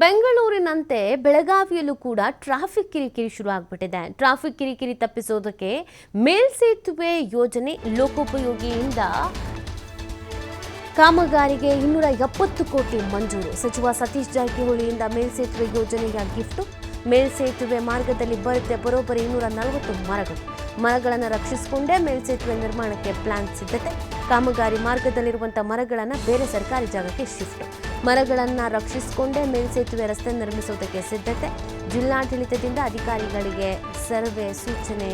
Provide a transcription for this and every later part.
ಬೆಂಗಳೂರಿನಂತೆ ಬೆಳಗಾವಿಯಲ್ಲೂ ಕೂಡ ಟ್ರಾಫಿಕ್ ಕಿರಿಕಿರಿ ಶುರು ಆಗ್ಬಿಟ್ಟಿದೆ. ಟ್ರಾಫಿಕ್ ಕಿರಿಕಿರಿ ತಪ್ಪಿಸೋದಕ್ಕೆ ಮೇಲ್ಸೇತುವೆ ಯೋಜನೆ ಲೋಕೋಪಯೋಗಿಯಿಂದ ಕಾಮಗಾರಿಗೆ 270 ಕೋಟಿ ಮಂಜೂರು. ಸಚಿವ ಸತೀಶ್ ಜಾರಕಿಹೊಳಿಯಿಂದ ಮೇಲ್ಸೇತುವೆ ಯೋಜನೆಯ ಗಿಫ್ಟ್. ಮೇಲ್ಸೇತುವೆ ಮಾರ್ಗದಲ್ಲಿ ಬರೋಬ್ಬರಿ 240 ಮರಗಳನ್ನು ರಕ್ಷಿಸಿಕೊಂಡೇ ಮೇಲ್ಸೇತುವೆ ನಿರ್ಮಾಣಕ್ಕೆ ಪ್ಲಾನ್ ಸಿದ್ಧತೆ. ಕಾಮಗಾರಿ ಮಾರ್ಗದಲ್ಲಿರುವಂತಹ ಮರಗಳನ್ನು ಬೇರೆ ಸರ್ಕಾರಿ ಜಾಗಕ್ಕೆ ಶಿಫ್ಟ್. ಮರಗಳನ್ನು ರಕ್ಷಿಸಿಕೊಂಡೇ ಮೇಲ್ಸೇತುವೆ ರಸ್ತೆ ನಿರ್ಮಿಸುವುದಕ್ಕೆ ಸಿದ್ಧತೆ. ಜಿಲ್ಲಾಡಳಿತದಿಂದ ಅಧಿಕಾರಿಗಳಿಗೆ ಸರ್ವೆ ಸೂಚನೆ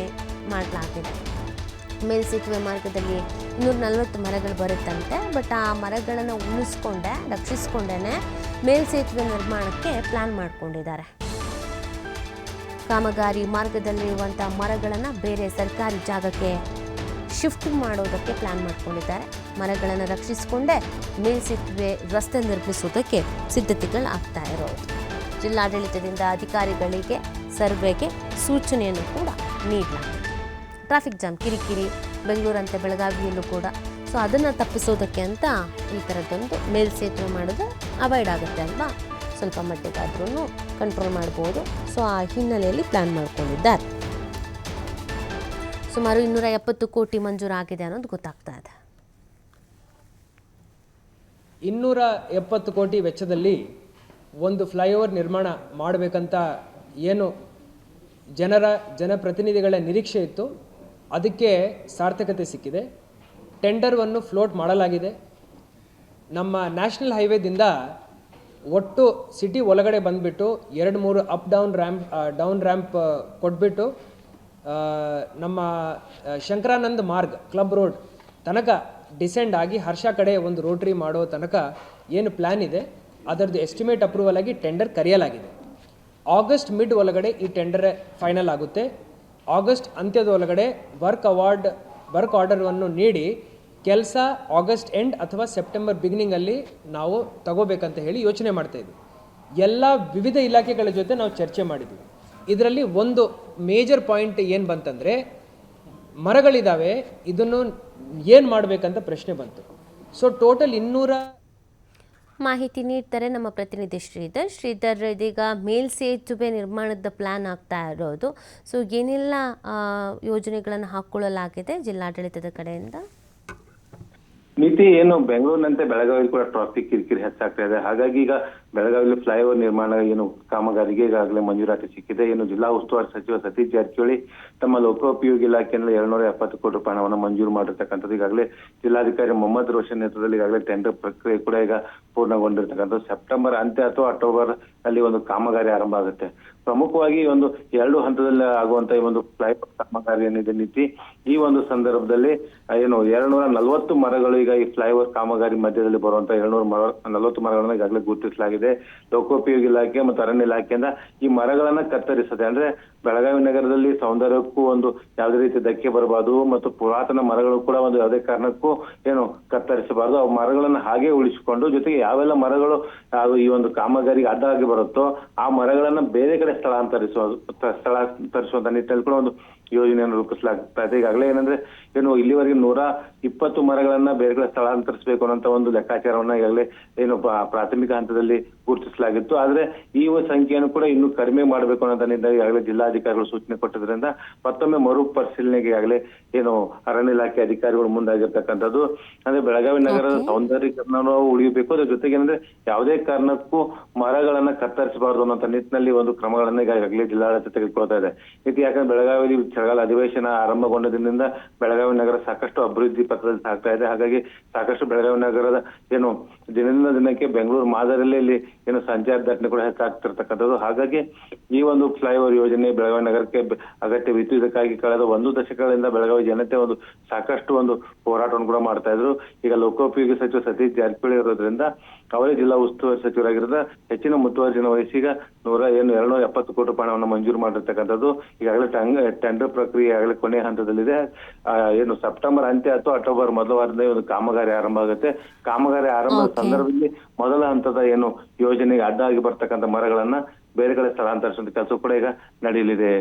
ಮಾಡಲಾಗಿದೆ. ಮೇಲ್ಸೇತುವೆ ಮಾರ್ಗದಲ್ಲಿ 240 ಮರಗಳು ಬರುತ್ತಂತೆ. ಬಟ್ ಆ ಮರಗಳನ್ನು ಉಳಿಸ್ಕೊಂಡೇ ರಕ್ಷಿಸಿಕೊಂಡೇ ಮೇಲ್ಸೇತುವೆ ನಿರ್ಮಾಣಕ್ಕೆ ಪ್ಲಾನ್ ಮಾಡಿಕೊಂಡಿದ್ದಾರೆ. ಕಾಮಗಾರಿ ಮಾರ್ಗದಲ್ಲಿರುವಂಥ ಮರಗಳನ್ನು ಬೇರೆ ಸರ್ಕಾರಿ ಜಾಗಕ್ಕೆ ಶಿಫ್ಟ್ ಮಾಡೋದಕ್ಕೆ ಪ್ಲಾನ್ ಮಾಡಿಕೊಂಡಿದ್ದಾರೆ. ಮರಗಳನ್ನು ರಕ್ಷಿಸಿಕೊಂಡೇ ಮೇಲ್ಸೇತುವೆ ರಸ್ತೆ ನಿರ್ಮಿಸುವುದಕ್ಕೆ ಸಿದ್ಧತೆಗಳಾಗ್ತಾ ಇರೋದು. ಜಿಲ್ಲಾಡಳಿತದಿಂದ ಅಧಿಕಾರಿಗಳಿಗೆ ಸರ್ವೆಗೆ ಸೂಚನೆಯನ್ನು ಕೂಡ ನೀಡಲಾಗಿದೆ. ಟ್ರಾಫಿಕ್ ಜಾಮ್ ಕಿರಿಕಿರಿ ಬೆಂಗಳೂರಂತೆ ಬೆಳಗಾವಿಯಲ್ಲೂ ಕೂಡ. ಸೊ ಅದನ್ನು ತಪ್ಪಿಸೋದಕ್ಕೆ ಅಂತ ಈ ಥರದ್ದೊಂದು ಮೇಲ್ಸೇತುವೆ ಮಾಡೋದು ಅವಾಯ್ಡ್ ಆಗುತ್ತೆ ಅಲ್ವಾ, ಸ್ವಲ್ಪ ಮಟ್ಟಿಗಾದ್ರೂ ಕಂಟ್ರೋಲ್ ಮಾಡ್ಬೋದು. ಸೊ ಆ ಹಿನ್ನೆಲೆಯಲ್ಲಿ ಪ್ಲಾನ್ ಮಾಡ್ಕೊಂಡಿದ್ದಾರೆ. ಸುಮಾರು 270 ಕೋಟಿ ಮಂಜೂರಾಗಿದೆ ಅನ್ನೋದು ಗೊತ್ತಾಗ್ತಾ ಇದೆ. 270 ಕೋಟಿ ವೆಚ್ಚದಲ್ಲಿ ಒಂದು ಫ್ಲೈಓವರ್ ನಿರ್ಮಾಣ ಮಾಡಬೇಕಂತ ಏನು ಜನಪ್ರತಿನಿಧಿಗಳ ನಿರೀಕ್ಷೆ ಇತ್ತು, ಅದಕ್ಕೆ ಸಾರ್ಥಕತೆ ಸಿಕ್ಕಿದೆ. ಟೆಂಡರ್ವನ್ನು ಫ್ಲೋಟ್ ಮಾಡಲಾಗಿದೆ. ನಮ್ಮ ನ್ಯಾಷನಲ್ ಹೈವೇದಿಂದ ಒಟ್ಟು ಸಿಟಿ ಒಳಗಡೆ ಬಂದುಬಿಟ್ಟು 2-3 ಅಪ್ ಡೌನ್ ರ್ಯಾಂಪ್ ಕೊಟ್ಬಿಟ್ಟು ನಮ್ಮ ಶಂಕರಾನಂದ ಮಾರ್ಗ್ ಕ್ಲಬ್ ರೋಡ್ ತನಕ ಡಿಸೆಂಡ್ ಆಗಿ ಹರ್ಷ ಕಡೆ ಒಂದು ರೋಟ್ರಿ ಮಾಡೋ ತನಕ ಏನು ಪ್ಲ್ಯಾನ್ ಇದೆ ಅದರದ್ದು ಎಸ್ಟಿಮೇಟ್ ಅಪ್ರೂವಲ್ ಆಗಿ ಟೆಂಡರ್ ಕರೆಯಲಾಗಿದೆ. ಆಗಸ್ಟ್ ಮಿಡ್ ಒಳಗಡೆ ಈ ಟೆಂಡರ್ ಫೈನಲ್ ಆಗುತ್ತೆ. ಆಗಸ್ಟ್ ಅಂತ್ಯದ ಒಳಗಡೆ ವರ್ಕ್ ಆರ್ಡರನ್ನು ನೀಡಿ ಕೆಲಸ ಆಗಸ್ಟ್ ಎಂಡ್ ಅಥವಾ ಸೆಪ್ಟೆಂಬರ್ ಬಿಗಿನಿಂಗಲ್ಲಿ ನಾವು ತಗೋಬೇಕಂತ ಹೇಳಿ ಯೋಚನೆ ಮಾಡ್ತಾಯಿದ್ವಿ. ಎಲ್ಲ ವಿವಿಧ ಇಲಾಖೆಗಳ ಜೊತೆ ನಾವು ಚರ್ಚೆ ಮಾಡಿದ್ವಿ. ಇದರಲ್ಲಿ ಒಂದು ಮೇಜರ್ ಪಾಯಿಂಟ್ ಏನು ಬಂತಂದರೆ, ಮರಗಳಿದ್ದಾವೆ, ಇದನ್ನು ಏನು ಮಾಡಬೇಕಂತ ಪ್ರಶ್ನೆ ಬಂತು. ಸೊ ಟೋಟಲ್ 200 ಮಾಹಿತಿ ನೀಡ್ತಾರೆ ನಮ್ಮ ಪ್ರತಿನಿಧಿ ಶ್ರೀಧರ್. ಇದೀಗ ಮೇಲ್ಸೇತುವೆ ನಿರ್ಮಾಣದ ಪ್ಲಾನ್ ಆಗ್ತಾ ಇರೋದು. ಸೊ ಏನೆಲ್ಲ ಯೋಜನೆಗಳನ್ನು ಹಾಕ್ಕೊಳ್ಳಲಾಗಿದೆ ಜಿಲ್ಲಾಡಳಿತದ ಕಡೆಯಿಂದ? ನೀತಿ ಏನು ಬೆಂಗಳೂರಿನಂತೆ ಬೆಳಗಾವಿಯಲ್ಲಿ ಕೂಡ ಟ್ರಾಫಿಕ್ ಕಿರಿಕಿರಿ ಹೆಚ್ಚಾಗ್ತಾ ಇದೆ. ಹಾಗಾಗಿ ಈಗ ಬೆಳಗಾವಿಯಲ್ಲಿ ಫ್ಲೈಓವರ್ ನಿರ್ಮಾಣ ಏನು ಕಾಮಗಾರಿಗೆ ಈಗಾಗಲೇ ಮಂಜೂರಾತಿ ಸಿಕ್ಕಿದೆ. ಏನು ಜಿಲ್ಲಾ ಉಸ್ತುವಾರಿ ಸಚಿವ ಸತೀಶ್ ಜಾರಕಿಹೊಳಿ ತಮ್ಮ ಲೋಕೋಪಯೋಗಿ ಇಲಾಖೆಯಿಂದ 270 ಕೋಟಿ ರೂಪಾಯಿ ಹಣವನ್ನು ಮಂಜೂರು ಮಾಡಿರ್ತಕ್ಕಂಥದ್ದು. ಈಗಾಗಲೇ ಜಿಲ್ಲಾಧಿಕಾರಿ ಮೊಹಮ್ಮದ್ ರೋಷನ್ ನೇತೃತ್ವದಲ್ಲಿ ಈಗಾಗಲೇ ಟೆಂಡರ್ ಪ್ರಕ್ರಿಯೆ ಕೂಡ ಈಗ ಪೂರ್ಣಗೊಂಡಿರ್ತಕ್ಕಂಥದ್ದು. ಸೆಪ್ಟೆಂಬರ್ ಅಂತ್ಯ ಅಥವಾ ಅಕ್ಟೋಬರ್ ಅಲ್ಲಿ ಒಂದು ಕಾಮಗಾರಿ ಆರಂಭ ಆಗುತ್ತೆ. ಪ್ರಮುಖವಾಗಿ ಒಂದು 2 ಹಂತದಲ್ಲಿ ಆಗುವಂತ ಈ ಒಂದು ಫ್ಲೈಓವರ್ ಕಾಮಗಾರಿ ಏನಿದೆ ನೀತಿ, ಈ ಒಂದು ಸಂದರ್ಭದಲ್ಲಿ ಏನು 240 ಮರಗಳು ಈಗ ಈ ಫ್ಲೈಓವರ್ ಕಾಮಗಾರಿ ಮಧ್ಯದಲ್ಲಿ ಬರುವಂತ 240 ಮರಗಳನ್ನ ಈಗಾಗಲೇ ಗುರುತಿಸಲಾಗಿದೆ. ಲೋಕೋಪಯೋಗಿ ಇಲಾಖೆ ಮತ್ತು ಅರಣ್ಯ ಇಲಾಖೆಯಿಂದ ಈ ಮರಗಳನ್ನ ಕತ್ತರಿಸದೆ, ಅಂದ್ರೆ ಬೆಳಗಾವಿ ನಗರದಲ್ಲಿ ಸೌಂದರ್ಯಕ್ಕೂ ಒಂದು ಯಾವುದೇ ರೀತಿ ಧಕ್ಕೆ ಬರಬಾರದು ಮತ್ತು ಪುರಾತನ ಮರಗಳು ಕೂಡ ಒಂದು ಯಾವುದೇ ಕಾರಣಕ್ಕೂ ಏನು ಕತ್ತರಿಸಬಾರದು. ಆ ಮರಗಳನ್ನ ಹಾಗೆ ಉಳಿಸಿಕೊಂಡು ಜೊತೆಗೆ ಯಾವೆಲ್ಲ ಮರಗಳು ಈ ಒಂದು ಕಾಮಗಾರಿಗೆ ಅಡ್ಡಾಗಿ ಬರುತ್ತೋ ಆ ಮರಗಳನ್ನ ಬೇರೆ ಕಡೆ ಸ್ಥಳಾಂತರಿಸುವಂತ ನಿಟ್ಟಿನಲ್ಲಿ ಕೂಡ ಒಂದು ಯೋಜನೆಯನ್ನು ರೂಪಿಸಲಾಗ್ತಾ ಇದೆ. ಈಗಾಗಲೇ ಏನಂದ್ರೆ ಏನು ಇಲ್ಲಿವರೆಗೆ 120 ಮರಗಳನ್ನ ಬೇರೆ ಕಡೆ ಸ್ಥಳಾಂತರಿಸಬೇಕು ಅನ್ನೋಂತ ಒಂದು ಲೆಕ್ಕಾಚಾರವನ್ನ ಈಗಾಗಲೇ ಏನು ಪ್ರಾಥಮಿಕ ಹಂತದಲ್ಲಿ ಗುರುತಿಸಲಾಗಿತ್ತು. ಆದ್ರೆ ಈ ಸಂಖ್ಯೆಯನ್ನು ಕೂಡ ಇನ್ನೂ ಕಡಿಮೆ ಮಾಡಬೇಕು ಅನ್ನೋ ನಿಟ್ಟಿನಲ್ಲಿ ಈಗಾಗಲೇ ಜಿಲ್ಲಾಧಿಕಾರಿಗಳು ಸೂಚನೆ ಕೊಟ್ಟಿದ್ರಿಂದ ಮತ್ತೊಮ್ಮೆ ಮರು ಪರಿಶೀಲನೆಗೆ ಈಗಾಗಲೇ ಏನು ಅರಣ್ಯ ಇಲಾಖೆ ಅಧಿಕಾರಿಗಳು ಮುಂದಾಗಿರ್ತಕ್ಕಂಥದ್ದು. ಅಂದ್ರೆ ಬೆಳಗಾವಿ ನಗರದ ಸೌಂದರ್ಯೀಕರಣ ಉಳಿಯಬೇಕು, ಅದ್ರ ಜೊತೆಗೆ ಏನಂದ್ರೆ ಯಾವುದೇ ಕಾರಣಕ್ಕೂ ಮರಗಳನ್ನ ಕತ್ತರಿಸಬಾರದು ಅನ್ನೋ ನಿಟ್ಟಿನಲ್ಲಿ ಒಂದು ಕ್ರಮಗಳನ್ನ ಈಗಾಗಲೇ ಜಿಲ್ಲಾಡಳಿತ ತೆಗೆದುಕೊಳ್ತಾ ಇದೆ. ಇದು ಯಾಕಂದ್ರೆ ಬೆಳಗಾವಿಯಲ್ಲಿ ಚಳಿಗಾಲ ಅಧಿವೇಶನ ಆರಂಭಗೊಂಡದಿಂದ ಬೆಳಗಾವಿ ನಗರ ಸಾಕಷ್ಟು ಅಭಿವೃದ್ಧಿ ಪಥದಲ್ಲಿ ಸಾಗ್ತಾ ಇದೆ. ಹಾಗಾಗಿ ಸಾಕಷ್ಟು ಬೆಳಗಾವಿ ನಗರದ ಏನು ದಿನದಿಂದ ದಿನಕ್ಕೆ ಬೆಂಗಳೂರು ಮಾದರಿಯಲ್ಲಿ ಇಲ್ಲಿ ಏನು ಸಂಚಾರ ದಟ್ಟಣೆ ಕೂಡ ಹೆಚ್ಚಾಗ್ತಿರ್ತಕ್ಕಂಥದ್ದು. ಹಾಗಾಗಿ ಈ ಒಂದು ಫ್ಲೈಓವರ್ ಯೋಜನೆ ಬೆಳಗಾವಿ ನಗರಕ್ಕೆ ಅಗತ್ಯವಿತ್ತು. ಇದಕ್ಕಾಗಿ ಕಳೆದ 1 ದಶಕಗಳಿಂದ ಬೆಳಗಾವಿ ಜನತೆ ಒಂದು ಸಾಕಷ್ಟು ಒಂದು ಹೋರಾಟವನ್ನು ಕೂಡ ಮಾಡ್ತಾ ಇದ್ರು. ಈಗ ಲೋಕೋಪಯೋಗಿ ಸಚಿವ ಸತೀಶ್ ಜಾರಕಿಹೊಳಿ ಇರೋದ್ರಿಂದ ಅವರೇ ಜಿಲ್ಲಾ ಉಸ್ತುವಾರಿ ಸಚಿವರಾಗಿರೋದ ಹೆಚ್ಚಿನ ಮುತುವರ್ಜಿನ ವಹಿಸಿ ಈಗ 270 ಕೋಟಿ ರೂಪಾಯಿಯನ್ನು ಮಂಜೂರು ಮಾಡಿರ್ತಕ್ಕಂಥದ್ದು. ಈಗಾಗಲೇ ಟೆಂಡರ್ ಪ್ರಕ್ರಿಯೆ ಆಗಲೇ ಕೊನೆಯ ಹಂತದಲ್ಲಿದೆ. ಏನು ಸೆಪ್ಟೆಂಬರ್ ಅಂತ್ಯ ಅಥವಾ ಅಕ್ಟೋಬರ್ ಮೊದಲ ವಾರದಲ್ಲಿ ಒಂದು ಕಾಮಗಾರಿ ಆರಂಭ ಆಗುತ್ತೆ. ಕಾಮಗಾರಿ ಆರಂಭದ ಸಂದರ್ಭದಲ್ಲಿ ಮೊದಲ ಹಂತದ ಏನು ಯೋಜನೆಗೆ ಅಡ್ಡಾಗಿ ಬರ್ತಕ್ಕಂಥ ಮರಗಳನ್ನ ಬೇರೆ ಕಡೆ ಸ್ಥಳಾಂತರಿಸುವಂತ ಕೆಲಸ ಕೂಡ ಈಗ ನಡೆಯಲಿದೆ.